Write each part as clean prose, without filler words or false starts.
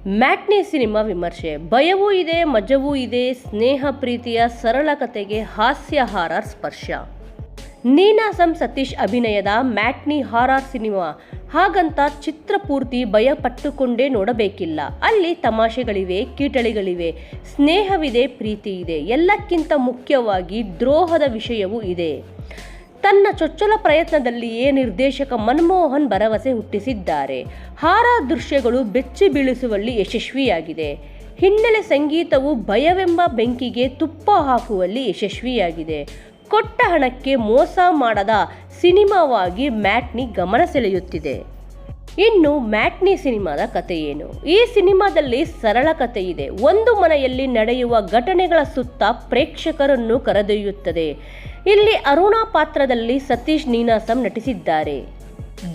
Matinee cinema ವಿಮರ್ಶೆ. ಭಯವೂ ಇದೆ, ಮಜವೂ ಇದೆ, ಸ್ನೇಹ ಪ್ರೀತಿಯ ಸರಳ ಕತೆಗೆ ಹಾಸ್ಯ ಹಾರರ್ ಸ್ಪರ್ಶ. ನೀನಾಸಂ ಸತೀಶ್ ಅಭಿನಯದ ಮ್ಯಾಟ್ನಿ ಹಾರರ್ ಸಿನಿಮಾ. ಹಾಗಂತ ಚಿತ್ರ ಪೂರ್ತಿ ಭಯ ಪಟ್ಟುಕೊಂಡೇ ನೋಡಬೇಕಿಲ್ಲ. ಅಲ್ಲಿ ತಮಾಷೆಗಳಿವೆ, ಕೀಟಳಿಗಳಿವೆ, ಸ್ನೇಹವಿದೆ, ಪ್ರೀತಿ ಇದೆ. ಎಲ್ಲಕ್ಕಿಂತ ಮುಖ್ಯವಾಗಿ ದ್ರೋಹದ ವಿಷಯವೂ ಇದೆ. ತನ್ನ ಚೊಚ್ಚಲ ಪ್ರಯತ್ನದಲ್ಲಿಯೇ ನಿರ್ದೇಶಕ ಮನಮೋಹನ್ ಭರವಸೆ ಹುಟ್ಟಿಸಿದ್ದಾರೆ. ಹಾರರ್ ದೃಶ್ಯಗಳು ಬೆಚ್ಚಿ ಬೀಳಿಸುವಲ್ಲಿ ಯಶಸ್ವಿಯಾಗಿದೆ. ಹಿನ್ನೆಲೆ ಸಂಗೀತವು ಭಯವೆಂಬ ಬೆಂಕಿಗೆ ತುಪ್ಪ ಹಾಕುವಲ್ಲಿ ಯಶಸ್ವಿಯಾಗಿದೆ. ಕೊಟ್ಟ ಹಣಕ್ಕೆ ಮೋಸ ಮಾಡದ ಸಿನಿಮಾವಾಗಿ ಮ್ಯಾಟ್ನಿ ಗಮನ ಸೆಳೆಯುತ್ತಿದೆ. ಇನ್ನು ಮ್ಯಾಟ್ನಿ ಸಿನಿಮಾದ ಕತೆ ಏನು? ಈ ಸಿನಿಮಾದಲ್ಲಿ ಸರಳ ಕತೆ ಇದೆ. ಒಂದು ಮನೆಯಲ್ಲಿ ನಡೆಯುವ ಘಟನೆಗಳ ಸುತ್ತ ಪ್ರೇಕ್ಷಕರನ್ನು ಕರೆದೊಯ್ಯುತ್ತದೆ. ಇಲ್ಲಿ ಅರುಣಾ ಪಾತ್ರದಲ್ಲಿ ಸತೀಶ್ ನೀನಾಸಂ ನಟಿಸಿದ್ದಾರೆ.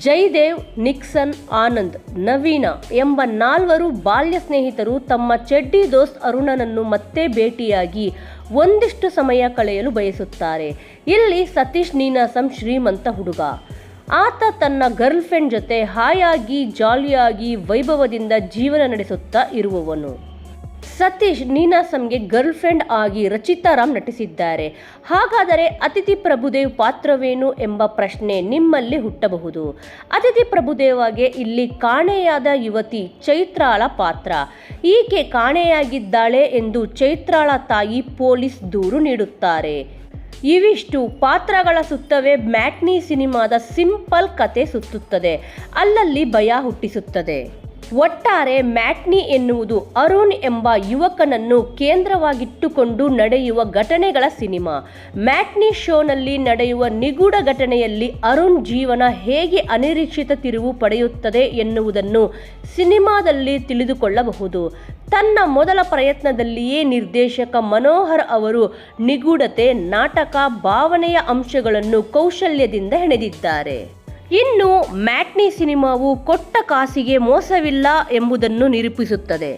ಜಯದೇವ್, ನಿಕ್ಸನ್, ಆನಂದ್, ನವೀನ ಎಂಬ 4 ಬಾಲ್ಯ ಸ್ನೇಹಿತರು ತಮ್ಮ ಚೆಡ್ಡಿ ದೋಸ್ತ್ ಅರುಣನನ್ನು ಮತ್ತೆ ಭೇಟಿಯಾಗಿ ಒಂದಿಷ್ಟು ಸಮಯ ಕಳೆಯಲು ಬಯಸುತ್ತಾರೆ. ಇಲ್ಲಿ ಸತೀಶ್ ನೀನಾಸಂ ಶ್ರೀಮಂತ ಹುಡುಗ. ಆತ ತನ್ನ ಗರ್ಲ್ ಫ್ರೆಂಡ್ ಜೊತೆ ಹಾಯಾಗಿ ಜಾಲಿಯಾಗಿ ವೈಭವದಿಂದ ಜೀವನ ನಡೆಸುತ್ತಾ ಇರುವವನು. ಸತೀಶ್ ನೀನಾಸಂಗೆ ಗರ್ಲ್ ಫ್ರೆಂಡ್ ಆಗಿ ರಚಿತಾ ರಾಮ್ ನಟಿಸಿದ್ದಾರೆ. ಹಾಗಾದರೆ ಅತಿಥಿ ಪ್ರಭುದೇವ್ ಪಾತ್ರವೇನು ಎಂಬ ಪ್ರಶ್ನೆ ನಿಮ್ಮಲ್ಲಿ ಹುಟ್ಟಬಹುದು. ಅತಿಥಿ ಪ್ರಭುದೇವಗೆ ಇಲ್ಲಿ ಕಾಣೆಯಾದ ಯುವತಿ ಚೈತ್ರಾಳ ಪಾತ್ರ. ಈಕೆ ಕಾಣೆಯಾಗಿದ್ದಾಳೆ ಎಂದು ಚೈತ್ರಾಳ ತಾಯಿ ಪೊಲೀಸ್ ದೂರು ನೀಡುತ್ತಾರೆ. ಇವಿಷ್ಟು ಪಾತ್ರಗಳ ಸುತ್ತವೇ ಮ್ಯಾಟ್ನಿ ಸಿನಿಮಾದ ಸಿಂಪಲ್ ಕತೆ ಸುತ್ತುತ್ತದೆ. ಅಲ್ಲಲ್ಲಿ ಭಯ ಹುಟ್ಟಿಸುತ್ತದೆ. ಒಟ್ಟಾರೆ ಮ್ಯಾಟ್ನಿ ಎನ್ನುವುದು ಅರುಣ್ ಎಂಬ ಯುವಕನನ್ನು ಕೇಂದ್ರವಾಗಿಟ್ಟುಕೊಂಡು ನಡೆಯುವ ಘಟನೆಗಳ ಸಿನಿಮಾ. ಮ್ಯಾಟ್ನಿ ಶೋನಲ್ಲಿ ನಡೆಯುವ ನಿಗೂಢ ಘಟನೆಯಲ್ಲಿ ಅರುಣ್ ಜೀವನ ಹೇಗೆ ಅನಿರೀಕ್ಷಿತ ತಿರುವು ಪಡೆಯುತ್ತದೆ ಎನ್ನುವುದನ್ನು ಸಿನಿಮಾದಲ್ಲಿ ತಿಳಿದುಕೊಳ್ಳಬಹುದು. ತನ್ನ ಮೊದಲ ಪ್ರಯತ್ನದಲ್ಲಿಯೇ ನಿರ್ದೇಶಕ ಮನೋಹರ್ ಅವರು ನಿಗೂಢತೆ, ನಾಟಕ, ಭಾವನೆಯ ಅಂಶಗಳನ್ನು ಕೌಶಲ್ಯದಿಂದ ಹೆಣೆದಿದ್ದಾರೆ. ಇನ್ನು ಮ್ಯಾಟ್ನಿ ಸಿನಿಮಾವು ಕೊಟ್ಟ ಕಾಸಿಗೆ ಮೋಸವಿಲ್ಲ ಎಂಬುದನ್ನು ನಿರೂಪಿಸುತ್ತದೆ.